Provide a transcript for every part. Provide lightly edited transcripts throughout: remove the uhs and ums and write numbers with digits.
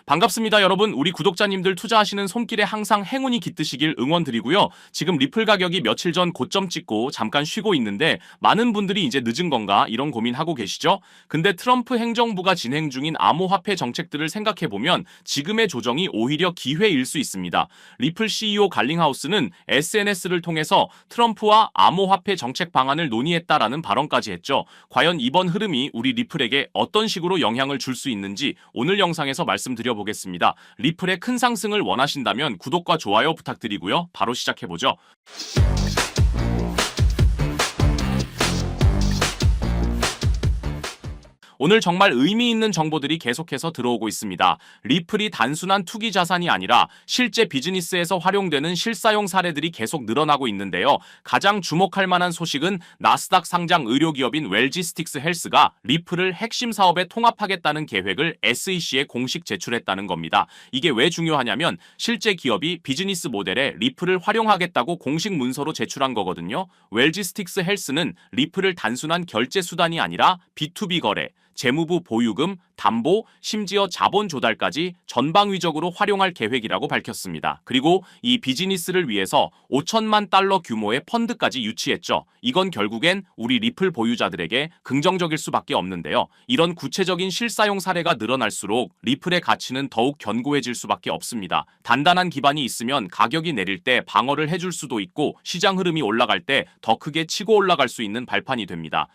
반갑습니다, 여러분. 우리 구독자님들 투자하시는 손길에 항상 행운이 깃드시길 응원드리고요. 지금 리플 가격이 며칠 전 고점 찍고 잠깐 쉬고 있는데 많은 분들이 이제 늦은 건가 이런 고민하고 계시죠? 근데 트럼프 행정부가 진행 중인 암호화폐 정책들을 생각해보면 지금의 조정이 오히려 기회일 수 있습니다. 리플 CEO 갈링하우스는 SNS를 통해서 트럼프와 암호화폐 정책 방안을 논의했다라는 발언까지 했죠. 과연 이번 흐름이 우리 리플에게 어떤 식으로 영향을 줄 수 있는지 오늘 영상에서 말씀드려보겠습니다. 리플의 큰 상승을 원하신다면 구독과 좋아요 부탁드리고요. 바로 시작해보죠. 오늘 정말 의미 있는 정보들이 계속해서 들어오고 있습니다. 리플이 단순한 투기 자산이 아니라 실제 비즈니스에서 활용되는 실사용 사례들이 계속 늘어나고 있는데요. 가장 주목할 만한 소식은 나스닥 상장 의료기업인 웰지스틱스 헬스가 리플을 핵심 사업에 통합하겠다는 계획을 SEC에 공식 제출했다는 겁니다. 이게 왜 중요하냐면 실제 기업이 비즈니스 모델에 리플을 활용하겠다고 공식 문서로 제출한 거거든요. 웰지스틱스 헬스는 리플을 단순한 결제 수단이 아니라 B2B 거래, 재무부 보유금, 담보, 심지어 자본 조달까지 전방위적으로 활용할 계획이라고 밝혔습니다. 그리고 이 비즈니스를 위해서 5천만 달러 규모의 펀드까지 유치했죠. 이건 결국엔 우리 리플 보유자들에게 긍정적일 수밖에 없는데요. 이런 구체적인 실사용 사례가 늘어날수록 리플의 가치는 더욱 견고해질 수밖에 없습니다. 단단한 기반이 있으면 가격이 내릴 때 방어를 해줄 수도 있고 시장 흐름이 올라갈 때 더 크게 치고 올라갈 수 있는 발판이 됩니다.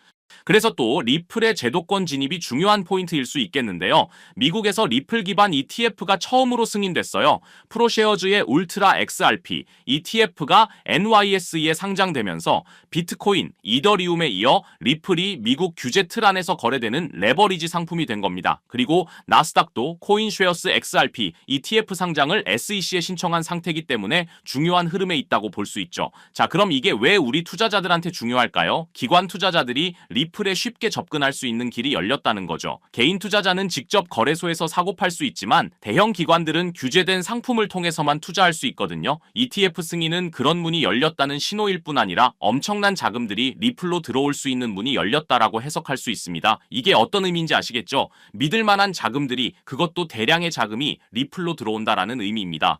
그래서 또 리플의 제도권 진입이 중요한 포인트일 수 있겠는데요. 미국에서 리플 기반 ETF가 처음으로 승인됐어요. 프로쉐어즈의 울트라 XRP ETF가 NYSE에 상장되면서 비트코인, 이더리움에 이어 리플이 미국 규제 틀 안에서 거래되는 레버리지 상품이 된 겁니다. 그리고 나스닥도 코인쉐어스 XRP ETF 상장을 SEC에 신청한 상태이기 때문에 중요한 흐름에 있다고 볼 수 있죠. 자, 그럼 이게 왜 우리 투자자들한테 중요할까요? 기관 투자자들이 리플에 쉽게 접근할 수 있는 길이 열렸다는 거죠. 개인 투자자는 직접 거래소에서 사고 팔 수 있지만 대형 기관들은 규제된 상품을 통해서만 투자할 수 있거든요. ETF 승인은 그런 문이 열렸다는 신호일 뿐 아니라 엄청난 자금들이 리플로 들어올 수 있는 문이 열렸다라고 해석할 수 있습니다. 이게 어떤 의미인지 아시겠죠? 믿을 만한 자금들이, 그것도 대량의 자금이 리플로 들어온다라는 의미입니다.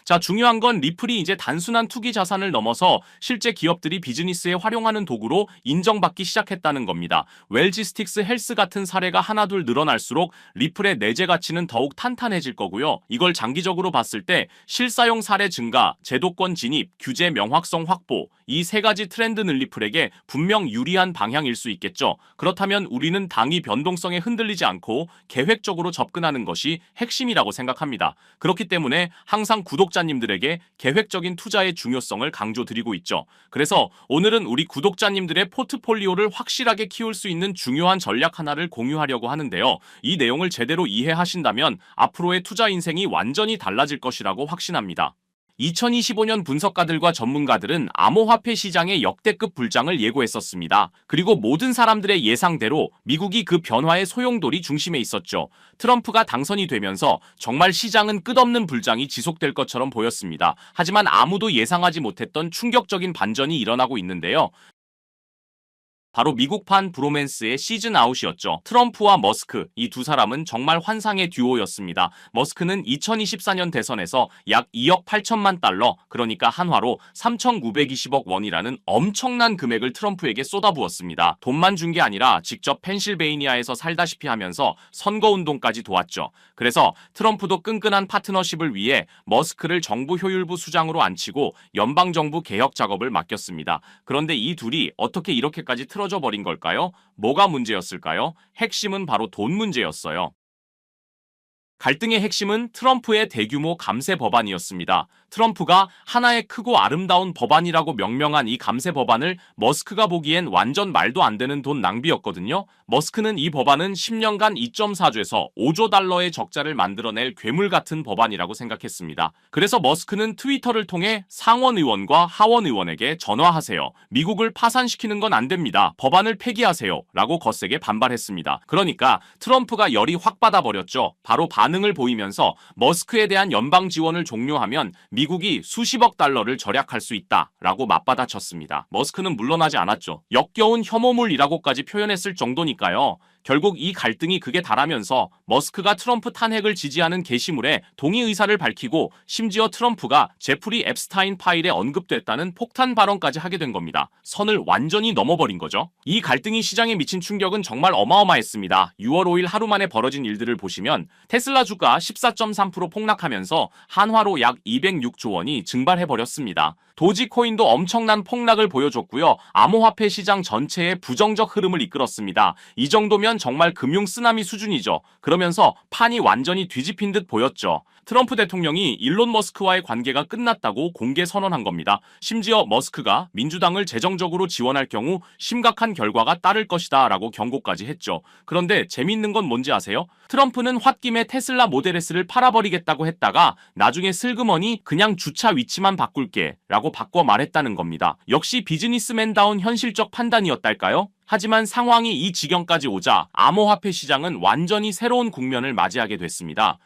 자, 중요한 건 리플이 이제 단순한 투기 자산을 넘어서 실제 기업들이 비즈니스에 활용하는 도구로 인정받기 시작했다는 겁니다. 웰지스틱스 헬스 같은 사례가 하나둘 늘어날수록 리플의 내재 가치는 더욱 탄탄해질 거고요. 이걸 장기적으로 봤을 때 실사용 사례 증가, 제도권 진입, 규제 명확성 확보, 이 세 가지 트렌드는 리플에게 분명 유리한 방향일 수 있겠죠. 그렇다면 우리는 당위 변동성에 흔들리지 않고 계획적으로 접근하는 것이 핵심이라고 생각합니다. 그렇기 때문에 항상 구독자님들에게 계획적인 투자의 중요성을 강조드리고 있죠. 그래서 오늘은 우리 구독자님들의 포트폴리오를 확실하게 키울 수 있는 중요한 전략 하나를 공유하려고 하는데요. 이 내용을 제대로 이해하신다면 앞으로의 투자 인생이 완전히 달라질 것이라고 확신합니다. 2025년 분석가들과 전문가들은 암호화폐 시장의 역대급 불장을 예고했었습니다. 그리고 모든 사람들의 예상대로 미국이 그 변화의 소용돌이 중심에 있었죠. 트럼프가 당선이 되면서 정말 시장은 끝없는 불장이 지속될 것처럼 보였습니다. 하지만 아무도 예상하지 못했던 충격적인 반전이 일어나고 있는데요. 바로 미국판 브로맨스의 시즌 아웃이었죠. 트럼프와 머스크, 이 두 사람은 정말 환상의 듀오였습니다. 머스크는 2024년 대선에서 약 2억 8천만 달러, 그러니까 한화로 3,920억 원이라는 엄청난 금액을 트럼프에게 쏟아부었습니다. 돈만 준 게 아니라 직접 펜실베이니아에서 살다시피 하면서 선거운동까지 도왔죠. 그래서 트럼프도 끈끈한 파트너십을 위해 머스크를 정부 효율부 수장으로 앉히고 연방정부 개혁 작업을 맡겼습니다. 그런데 이 둘이 어떻게 이렇게까지 틀어져 버린 걸까요? 뭐가 문제였을까요? 핵심은 바로 돈 문제였어요. 갈등의 핵심은 트럼프의 대규모 감세 법안이었습니다. 트럼프가 하나의 크고 아름다운 법안이라고 명명한 이 감세 법안을 머스크가 보기엔 완전 말도 안 되는 돈 낭비였거든요. 머스크는 이 법안은 10년간 2.4조에서 5조 달러의 적자를 만들어낼 괴물 같은 법안이라고 생각했습니다. 그래서 머스크는 트위터를 통해 상원 의원과 하원 의원에게 전화하세요. 미국을 파산시키는 건 안 됩니다. 법안을 폐기하세요. 라고 거세게 반발했습니다. 그러니까 트럼프가 열이 확 받아버렸죠. 바로 반응을 보이면서 머스크에 대한 연방 지원을 종료하면 미국이 수십억 달러를 절약할 수 있다라고 맞받아쳤습니다. 머스크는 물러나지 않았죠. 역겨운 혐오물이라고까지 표현했을 정도니까요. 결국 이 갈등이 극에 달하면서 머스크가 트럼프 탄핵을 지지하는 게시물에 동의 의사를 밝히고 심지어 트럼프가 제프리 앱스타인 파일에 언급됐다는 폭탄 발언까지 하게 된 겁니다. 선을 완전히 넘어버린 거죠. 이 갈등이 시장에 미친 충격은 정말 어마어마했습니다. 6월 5일 하루 만에 벌어진 일들을 보시면 테슬라 주가 14.3% 폭락하면서 한화로 약 206조 원이 증발해버렸습니다. 도지코인도 엄청난 폭락을 보여줬고요. 암호화폐 시장 전체에 부정적 흐름을 이끌었습니다. 이 정도면 정말 금융 쓰나미 수준이죠. 그러면서 판이 완전히 뒤집힌 듯 보였죠. 트럼프 대통령이 일론 머스크와의 관계가 끝났다고 공개 선언한 겁니다. 심지어 머스크가 민주당을 재정적으로 지원할 경우 심각한 결과가 따를 것이다 라고 경고까지 했죠. 그런데 재미있는 건 뭔지 아세요? 트럼프는 홧김에 테슬라 모델 S를 팔아버리겠다고 했다가 나중에 슬그머니 그냥 주차 위치만 바꿀게 라고 바꿔 말했다는 겁니다. 역시 비즈니스맨다운 현실적 판단이었달까요? 하지만 상황이 이 지경까지 오자 암호화폐 시장은 완전히 새로운 국면을 맞이하게 됐습니다.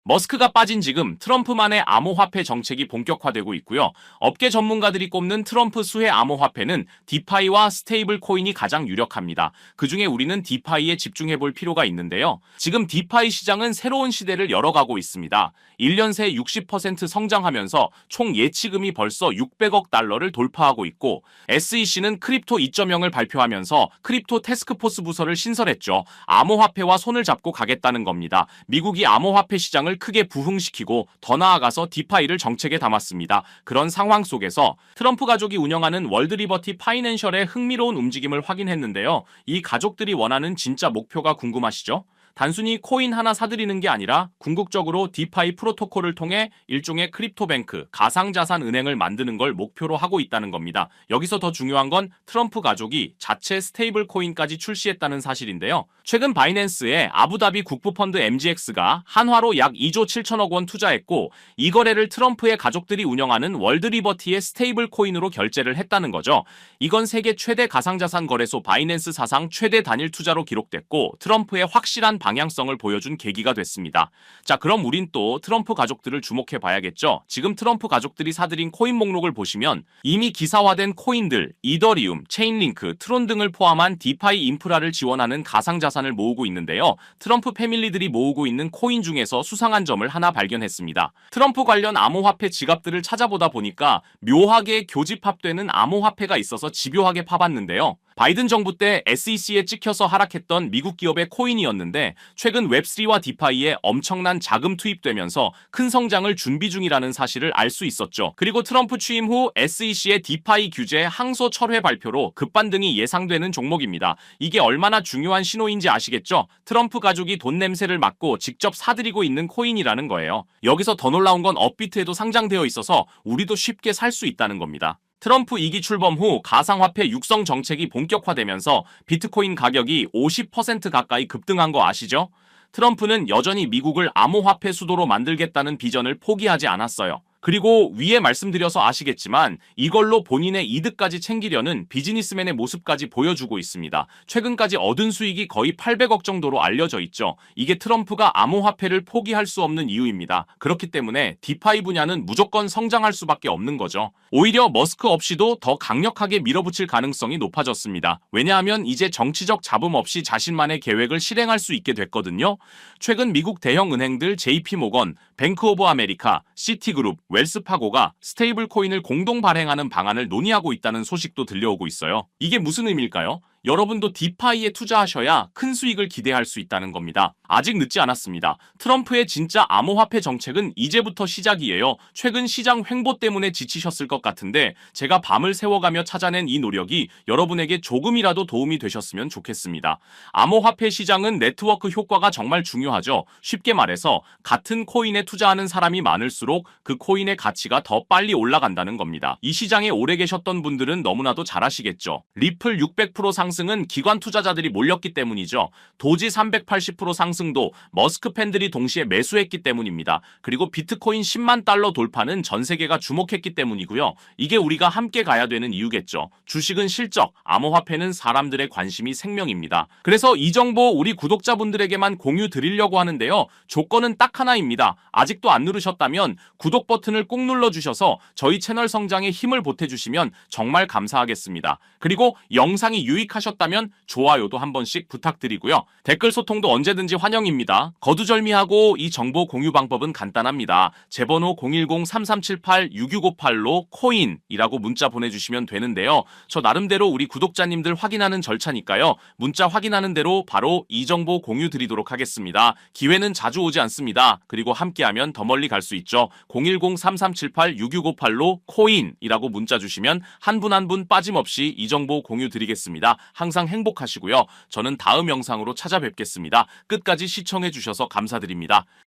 머스크가 빠진 지금 트럼프만의 암호화폐 정책이 본격화되고 있고요. 업계 전문가들이 꼽는 트럼프 수혜 암호화폐는 디파이와 스테이블 코인이 가장 유력합니다. 그중에 우리는 디파이에 집중해볼 필요가 있는데요. 지금 디파이 시장은 새로운 시대를 열어가고 있습니다. 1년 새 60% 성장하면서 총 예치금이 벌써 600억 달러를 돌파하고 있고 SEC는 크립토 2.0을 발표하면서 크립토 태스크포스 부서를 신설했죠. 암호화폐와 손을 잡고 가겠다는 겁니다. 미국이 암호화폐 시장을 크게 부흥시키고 더 나아가서 디파이를 정책에 담았습니다. 그런 상황 속에서 트럼프 가족이 운영하는 월드리버티 파이낸셜의 흥미로운 움직임을 확인했는데요. 이 가족들이 원하는 진짜 목표가 궁금하시죠? 단순히 코인 하나 사들이는 게 아니라 궁극적으로 디파이 프로토콜을 통해 일종의 크립토뱅크, 가상자산 은행을 만드는 걸 목표로 하고 있다는 겁니다. 여기서 더 중요한 건 트럼프 가족이 자체 스테이블 코인까지 출시했다는 사실인데요. 최근 바이낸스에 아부다비 국부펀드 MGX가 한화로 약 2조 7천억 원 투자했고 이 거래를 트럼프의 가족들이 운영하는 월드리버티의 스테이블 코인으로 결제를 했다는 거죠. 이건 세계 최대 가상자산 거래소 바이낸스 사상 최대 단일 투자로 기록됐고 트럼프의 확실한 방향성을 보여준 계기가 됐습니다. 자, 그럼 우린 또 트럼프 가족들을 주목해 봐야겠죠. 지금 트럼프 가족들이 사들인 코인 목록을 보시면 이미 기사화된 코인들, 이더리움, 체인링크, 트론 등을 포함한 디파이 인프라를 지원하는 가상자산을 모으고 있는데요. 트럼프 패밀리들이 모으고 있는 코인 중에서 수상한 점을 하나 발견했습니다. 트럼프 관련 암호화폐 지갑들을 찾아보다 보니까 묘하게 교집합되는 암호화폐가 있어서 집요하게 파봤는데요. 바이든 정부 때 SEC에 찍혀서 하락했던 미국 기업의 코인이었는데 최근 웹3와 디파이에 엄청난 자금 투입되면서 큰 성장을 준비 중이라는 사실을 알 수 있었죠. 그리고 트럼프 취임 후 SEC의 디파이 규제 항소 철회 발표로 급반등이 예상되는 종목입니다. 이게 얼마나 중요한 신호인지 아시겠죠? 트럼프 가족이 돈 냄새를 맡고 직접 사들이고 있는 코인이라는 거예요. 여기서 더 놀라운 건 업비트에도 상장되어 있어서 우리도 쉽게 살 수 있다는 겁니다. 트럼프 2기 출범 후 가상화폐 육성 정책이 본격화되면서 비트코인 가격이 50% 가까이 급등한 거 아시죠? 트럼프는 여전히 미국을 암호화폐 수도로 만들겠다는 비전을 포기하지 않았어요. 그리고 위에 말씀드려서 아시겠지만 이걸로 본인의 이득까지 챙기려는 비즈니스맨의 모습까지 보여주고 있습니다. 최근까지 얻은 수익이 거의 800억 정도로 알려져 있죠. 이게 트럼프가 암호화폐를 포기할 수 없는 이유입니다. 그렇기 때문에 디파이 분야는 무조건 성장할 수밖에 없는 거죠. 오히려 머스크 없이도 더 강력하게 밀어붙일 가능성이 높아졌습니다. 왜냐하면 이제 정치적 잡음 없이 자신만의 계획을 실행할 수 있게 됐거든요. 최근 미국 대형 은행들 JP모건, 뱅크 오브 아메리카, 시티그룹, 웰스파고가 스테이블 코인을 공동 발행하는 방안을 논의하고 있다는 소식도 들려오고 있어요. 이게 무슨 의미일까요? 여러분도 디파이에 투자하셔야 큰 수익을 기대할 수 있다는 겁니다. 아직 늦지 않았습니다. 트럼프의 진짜 암호화폐 정책은 이제부터 시작이에요. 최근 시장 횡보 때문에 지치셨을 것 같은데 제가 밤을 새워가며 찾아낸 이 노력이 여러분에게 조금이라도 도움이 되셨으면 좋겠습니다. 암호화폐 시장은 네트워크 효과가 정말 중요하죠. 쉽게 말해서 같은 코인에 투자하는 사람이 많을수록 그 코인의 가치가 더 빨리 올라간다는 겁니다. 이 시장에 오래 계셨던 분들은 너무나도 잘 아시겠죠. 리플 600% 상승은 기관 투자자들이 몰렸기 때문이죠. 도지 380% 상승도 머스크 팬들이 동시에 매수했기 때문입니다. 그리고 비트코인 10만 달러 돌파는 전 세계가 주목했기 때문이고요. 이게 우리가 함께 가야 되는 이유겠죠. 주식은 실적, 암호화폐는 사람들의 관심이 생명입니다. 그래서 이 정보 우리 구독자분들에게만 공유 드리려고 하는데요. 조건은 딱 하나입니다. 아직도 안 누르셨다면 구독 버튼을 꼭 눌러주셔서 저희 채널 성장에 힘을 보태주시면 정말 감사하겠습니다. 그리고 영상이 유익하셨다면 하셨다면 좋아요도 한 번씩 부탁드리고요. 댓글 소통도 언제든지 환영입니다. 거두절미하고 이 정보 공유 방법은 간단합니다. 제 번호 010-3378-6658로 코인이라고 문자 보내주시면 되는데요. 저 나름대로 우리 구독자님들 확인하는 절차니까요. 문자 확인하는 대로 바로 이 정보 공유 드리도록 하겠습니다. 기회는 자주 오지 않습니다. 그리고 함께하면 더 멀리 갈 수 있죠. 010-3378-6658로 코인이라고 문자 주시면 한 분 한 분 빠짐없이 이 정보 공유 드리겠습니다. 항상 행복하시고요. 저는 다음 영상으로 찾아뵙겠습니다. 끝까지 시청해 주셔서 감사드립니다.